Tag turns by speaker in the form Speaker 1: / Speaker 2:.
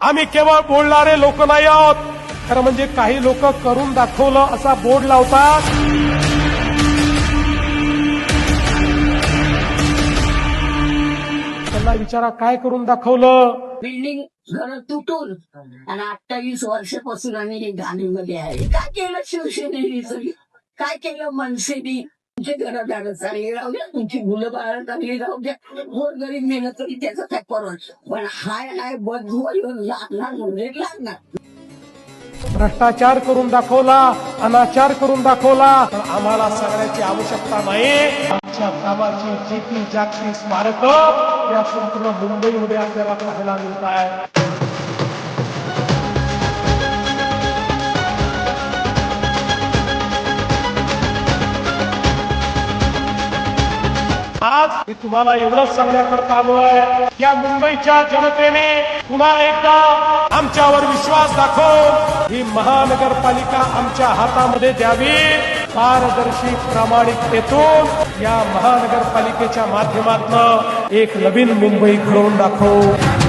Speaker 1: आम्ही केवळ बोलणारे लोक नाही आहोत, खरं म्हणजे काही लोक करून दाखवलं असा बोर्ड लावतात. त्यांना विचारा काय करून दाखवलं.
Speaker 2: बिल्डिंग घर तुटून आणि 28 वर्षापासून आम्ही घाणीमध्ये आहे. काय केलं शिवसेनेने सगळी, काय केलं मनसेने? तुमचे घरदार चांगली राहू द्या, तुमची मुलं बाळ चांगली राहू द्या, गोरगरीब मेहनत तरी त्याचा काय परवड. पण हाय बदलू लागणार म्हणजे लागणार.
Speaker 1: भ्रष्टाचार करून दाखवला, अनाचार करून दाखवला. पण आम्हाला सगळ्याची आवश्यकता नाही. आमच्या कामाची जिती जागतिक स्मारक या संपूर्ण मुंबईमध्ये आपल्याला पाहायला मिळत आहे. आज मी तुम्हाला एवढंच सांगण्याकरता आलो आहे, या मुंबईच्या जनतेने पुन्हा एकदा आमच्यावर विश्वास दाखवून ही महानगरपालिका आमच्या हातामध्ये द्यावी. पारदर्शी प्रामाणिकतेतून या महानगरपालिकेच्या माध्यमातून एक नवीन मुंबई घडवून दाखवू.